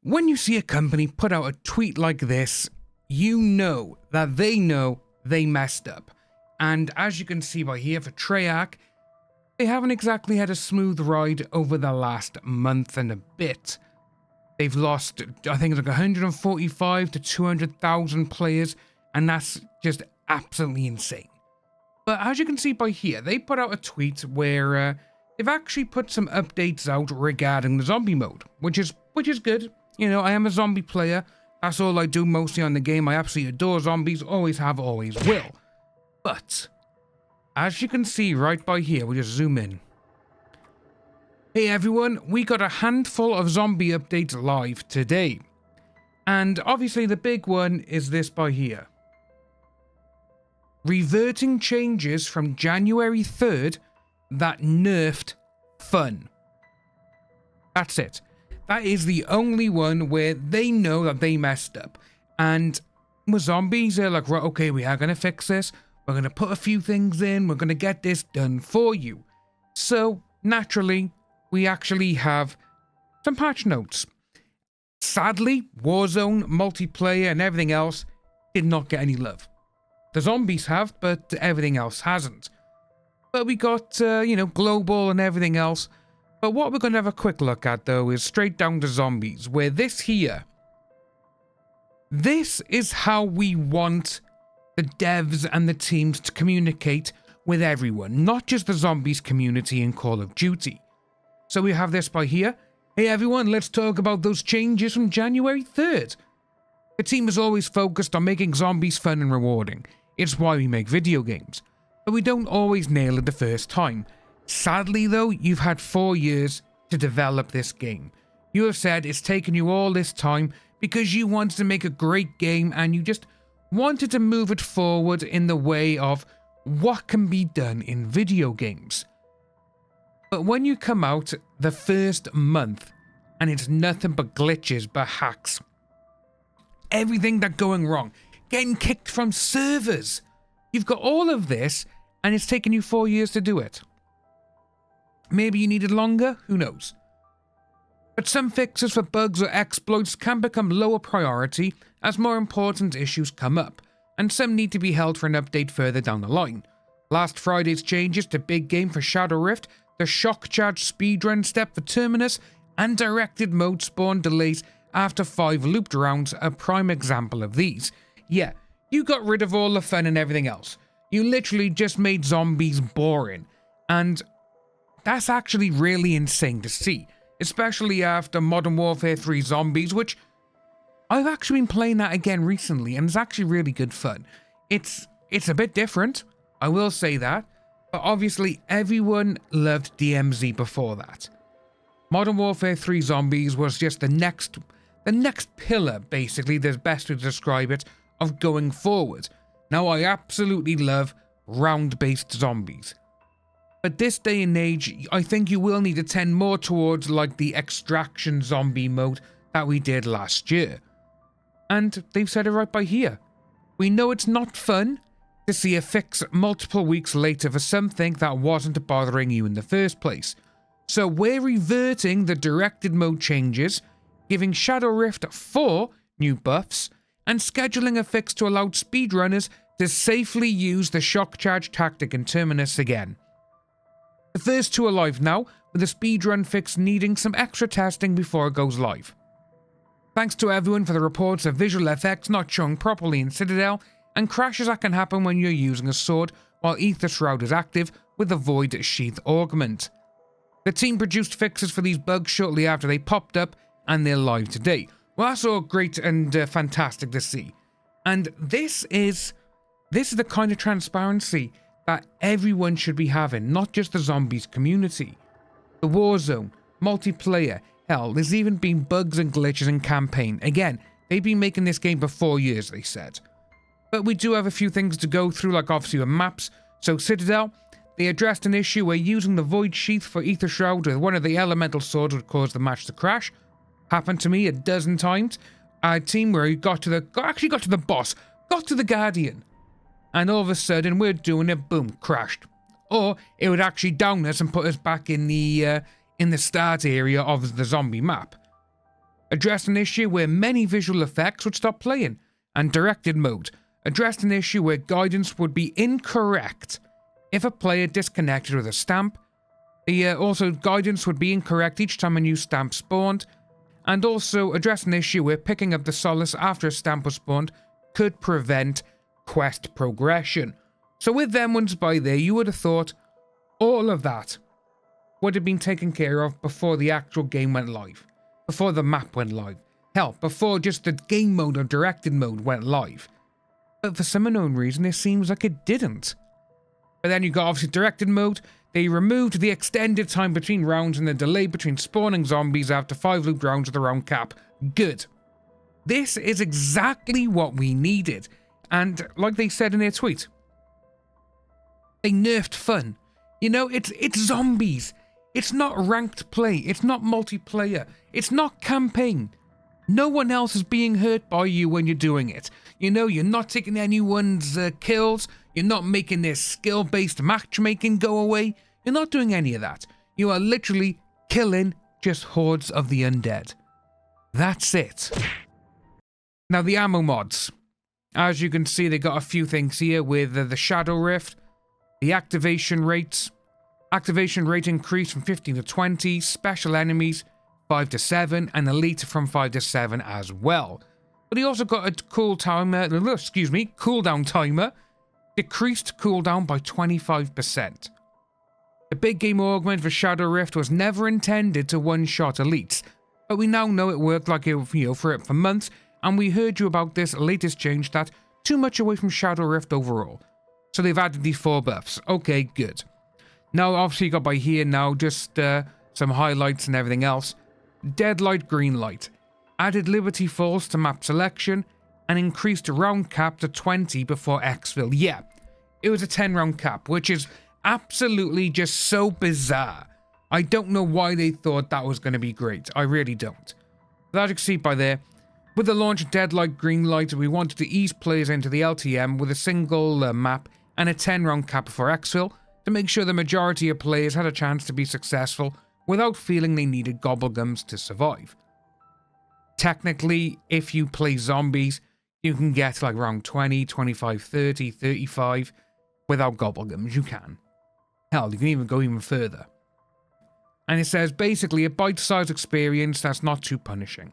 When you see a company put out a tweet like this, you know they messed up. And as you can see by here for Treyarch, they haven't exactly had a smooth ride over the last month and a bit. They've lost, I think it's like 145 to 200,000 players, and that's just absolutely insane. But as you can see by here, they put out a tweet where they've actually put some updates out regarding the zombie mode, which is good. You know, I am a zombie player. That's all I do mostly on the game. I absolutely adore zombies, always have, always will. But as you can see right by here, we'll just zoom in. Hey everyone, we got a handful of zombie updates live today. And obviously the big one is this by here. Reverting changes from January 3rd that nerfed fun. That's it. That is the only one where they know that they messed up. And with zombies, they're like, right, okay, we are going to fix this. We're going to put a few things in. We're going to get this done for you. So, naturally, we actually have some patch notes. Sadly, Warzone, multiplayer, and everything else did not get any love. The zombies have, but everything else hasn't. But we got, global and everything else. But what we're going to have a quick look at, though, is straight down to zombies, where this is how we want the devs and the teams to communicate with everyone, not just the zombies community in Call of Duty. So we have this by here. Hey everyone, let's talk about those changes from January 3rd. The team is always focused on making zombies fun and rewarding. It's why we make video games. But we don't always nail it the first time. Sadly though, you've had 4 years to develop this game. You have said it's taken you all this time because you wanted to make a great game and you just wanted to move it forward in the way of what can be done in video games. But when you come out the first month and it's nothing but glitches, but hacks, everything that's going wrong, getting kicked from servers, you've got all of this and it's taken you 4 years to do it. Maybe you needed longer, who knows. But some fixes for bugs or exploits can become lower priority as more important issues come up, and some need to be held for an update further down the line. Last Friday's changes to Big Game for Shadow Rift, the Shock Charge speedrun step for Terminus, and directed mode spawn delays after 5 looped rounds are a prime example of these. Yeah, you got rid of all the fun and everything else. You literally just made zombies boring, and that's actually really insane to see, especially after Modern Warfare 3 Zombies, which I've actually been playing that again recently, and it's actually really good fun. It's a bit different, I will say that, but obviously everyone loved DMZ before that. Modern Warfare 3 Zombies was just the next pillar, basically, the best way to describe it, of going forward. Now I absolutely love round-based zombies. But this day and age, I think you will need to tend more towards like the extraction zombie mode that we did last year. And they've said it right by here. We know it's not fun to see a fix multiple weeks later for something that wasn't bothering you in the first place. So we're reverting the directed mode changes, giving Shadow Rift 4 new buffs, and scheduling a fix to allow speedrunners to safely use the shock charge tactic in Terminus again. The first 2 are live now, with the speedrun fix needing some extra testing before it goes live. Thanks to everyone for the reports of visual effects not showing properly in Citadel, and crashes that can happen when you're using a sword while Aether Shroud is active with the Void Sheath Augment. The team produced fixes for these bugs shortly after they popped up, and they're live today. Well, that's all great and fantastic to see. And this is the kind of transparency that everyone should be having, not just the zombies community. The Warzone, multiplayer, hell, there's even been bugs and glitches in campaign. Again, they've been making this game for 4 years, they said. But we do have a few things to go through, like obviously with maps. So Citadel, they addressed an issue where using the Void Sheath for Aether Shroud with one of the elemental swords would cause the match to crash. Happened to me a dozen times. I had a team where he got to the boss, got to the Guardian, and all of a sudden we're doing it, boom, crashed. Or it would actually down us and put us back in the start area of the zombie map. addressed an issue where many visual effects would stop playing, and directed mode addressed an issue where guidance would be incorrect if a player disconnected with a stamp. Also, guidance would be incorrect each time a new stamp spawned, and also addressed an issue where picking up the solace after a stamp was spawned could prevent quest progression. So with them ones by there, you would have thought all of that would have been taken care of before the actual game went live, before the map went live, hell, before just the game mode or directed mode went live. But for some unknown reason, it seems like it didn't. But then you got obviously directed mode. They removed the extended time between rounds and the delay between spawning zombies after 5 looped rounds of the round cap. Good. This is exactly what we needed. And like they said in their tweet, they nerfed fun. You know, it's zombies. It's not ranked play. It's not multiplayer. It's not campaign. No one else is being hurt by you when you're doing it. You know, you're not taking anyone's kills. You're not making their skill-based matchmaking go away. You're not doing any of that. You are literally killing just hordes of the undead. That's it. Now, the ammo mods. As you can see, they got a few things here with the Shadow Rift, the activation rates. Activation rate increased from 15 to 20, special enemies 5 to 7, and elite from 5 to 7 as well. But he also got a cooldown timer, decreased cooldown by 25%. The big game augment for Shadow Rift was never intended to one-shot elites, but we now know it worked like it, for months, and we heard you about this latest change that too much away from Shadow Rift overall. So they've added these 4 buffs. Okay, good. Now, obviously, you got by here now just some highlights and everything else. Dead light, green light. Added Liberty Falls to map selection and increased round cap to 20 before exfil. Yeah, it was a 10 round cap, which is absolutely just so bizarre. I don't know why they thought that was going to be great. I really don't. But as you can see by there, with the launch of Dead Light, Green Light, we wanted to ease players into the LTM with a single map and a 10 round cap before exfil to make sure the majority of players had a chance to be successful without feeling they needed gobblegums to survive. Technically, if you play zombies, you can get like around 20, 25, 30, 35 without gobblegums. You can. Hell, you can even go even further. And it says basically a bite-sized experience that's not too punishing.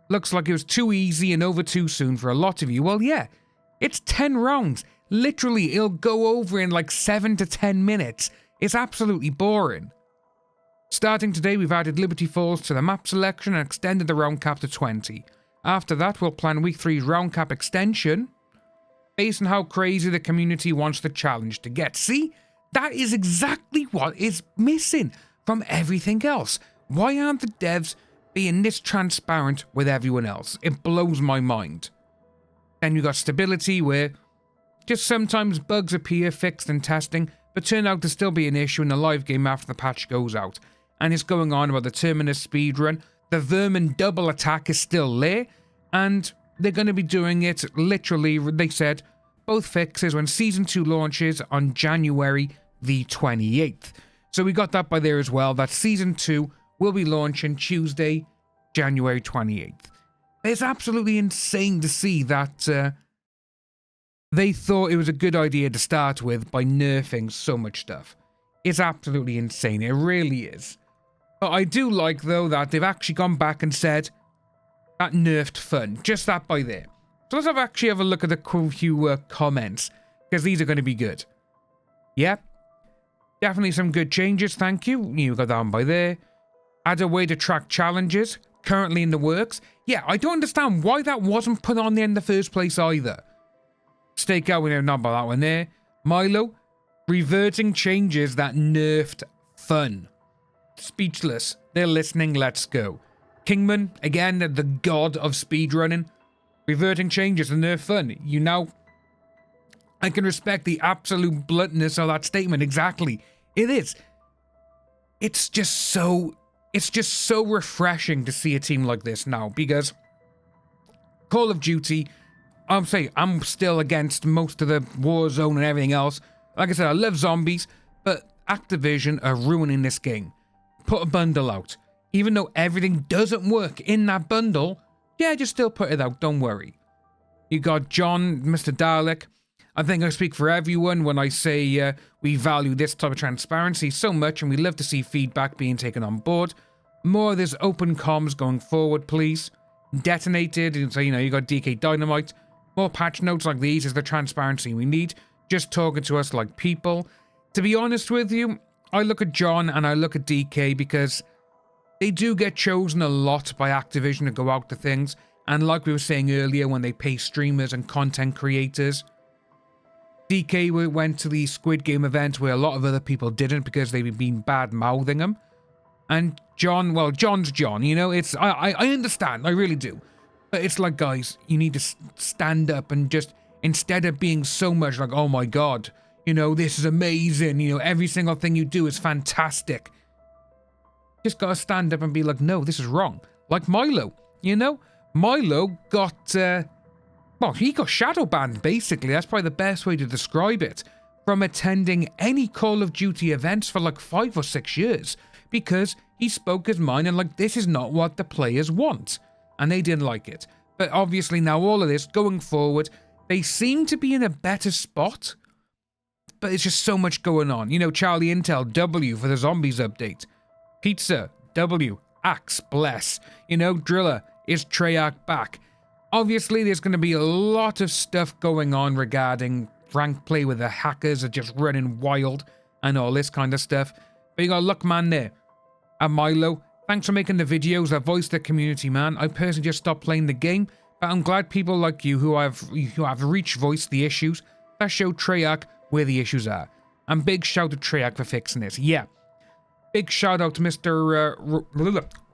Looks like it was too easy and over too soon for a lot of you. Well, yeah, it's 10 rounds. Literally, it'll go over in like 7 to 10 minutes. It's absolutely boring. Starting today, we've added Liberty Falls to the map selection and extended the round cap to 20. After that, we'll plan week 3's round cap extension based on how crazy the community wants the challenge to get. See, that is exactly what is missing from everything else. Why aren't the devs being this transparent with everyone else? It blows my mind. Then you got stability, where just sometimes bugs appear fixed in testing, but turn out to still be an issue in the live game after the patch goes out. And it's going on about the Terminus speedrun. The Vermin double attack is still there, and they're going to be doing it literally, they said, both fixes when Season 2 launches on January the 28th. So we got that by there as well, that Season 2 will be launching Tuesday, January 28th. It's absolutely insane to see that they thought it was a good idea to start with by nerfing so much stuff. It's absolutely insane, it really is. But I do like, though, that they've actually gone back and said that nerfed fun. Just that by there. So let's actually have a look at the few comments, because these are going to be good. Yep. Definitely some good changes, thank you. You got that one by there. Add a way to track challenges, currently in the works. Yeah, I don't understand why that wasn't put on there in the first place either. Stakeout, we know not about that one there. Milo, reverting changes that nerfed fun. Speechless. They're listening, let's go. Kingman, again, the god of speedrunning. Reverting changes and nerf fun. You know, I can respect the absolute bluntness of that statement. Exactly. It is. It's just so refreshing to see a team like this now, because Call of Duty, I'm still against most of the Warzone and everything else. Like I said, I love zombies, but Activision are ruining this game. Put a bundle out. Even though everything doesn't work in that bundle, yeah, just still put it out, don't worry. You got John, Mr. Dalek. I think I speak for everyone when I say we value this type of transparency so much and we love to see feedback being taken on board. More of this open comms going forward, please. Detonated, and so, you know, you got DK Dynamite. More patch notes like these is the transparency we need. Just talking to us like people. To be honest with you, I look at John and I look at DK because they do get chosen a lot by Activision to go out to things. And like we were saying earlier, when they pay streamers and content creators, DK went to the Squid Game event where a lot of other people didn't because they've been bad-mouthing him. And John, well, John's John, you know, it's, I understand, I really do. But it's like, guys, you need to stand up and just, instead of being so much like, oh my God, you know, this is amazing, you know, every single thing you do is fantastic. Just gotta stand up and be like, no, this is wrong. Like Milo, you know? Milo got, well, he got shadow banned, basically. That's probably the best way to describe it. From attending any Call of Duty events for like 5 or 6 years. Because he spoke his mind and like, this is not what the players want. And they didn't like it. But obviously now all of this, going forward, they seem to be in a better spot. But it's just so much going on. You know, Charlie Intel, W for the Zombies update. Pizza, W, Axe, bless. You know, Driller, is Treyarch back? Obviously, there's going to be a lot of stuff going on regarding rank play where the hackers are just running wild and all this kind of stuff. But you got Luckman there. And Milo, thanks for making the videos that voice the community, man. I personally just stopped playing the game, but I'm glad people like you who have reached voice the issues that show Treyarch where the issues are. And big shout to Treyarch for fixing this. Yeah. Big shout out to Mr.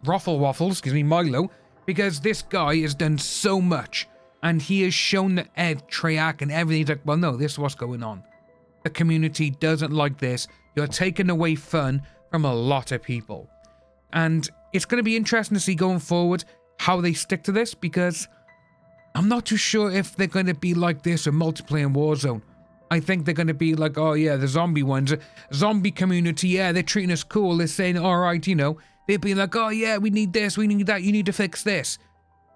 Ruffle Waffles, excuse me, Milo, because this guy has done so much, and he has shown that Treyarch and everything. He's like, well, no, this is what's going on. The community doesn't like this. You're taking away fun from a lot of people. And it's going to be interesting to see going forward how they stick to this, because I'm not too sure if they're going to be like this in multiplayer in Warzone. I think they're going to be like, oh yeah, the zombie ones, zombie community, yeah, they're treating us cool. They're saying, all right, you know, they'd be like, oh yeah, we need this, we need that, you need to fix this.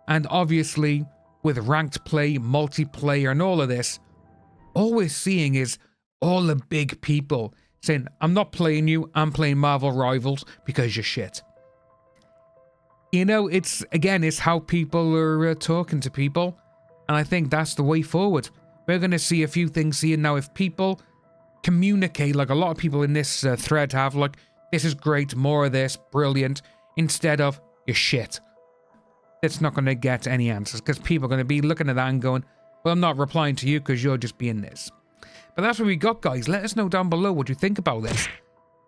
And obviously, with ranked play, multiplayer, and all of this, all we're seeing is all the big people saying, I'm not playing you, I'm playing Marvel Rivals because you're shit. You know, it's, again, it's how people are talking to people. And I think that's the way forward. We're going to see a few things here. Now, if people communicate, like a lot of people in this thread have, like, this is great, more of this, brilliant, instead of, you're shit. It's not going to get any answers, because people are going to be looking at that and going, well, I'm not replying to you because you're just being this. But that's what we got, guys. Let us know down below what you think about this.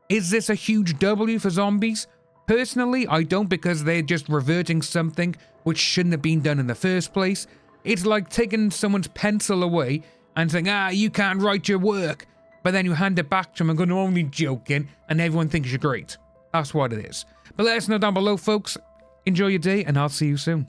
Is this a huge W for zombies? Personally, I don't, because they're just reverting something which shouldn't have been done in the first place. It's like taking someone's pencil away and saying, you can't write your work. But then you hand it back to them and go, no, I'm only joking, and everyone thinks you're great. That's what it is. But let us know down below, folks. Enjoy your day, and I'll see you soon.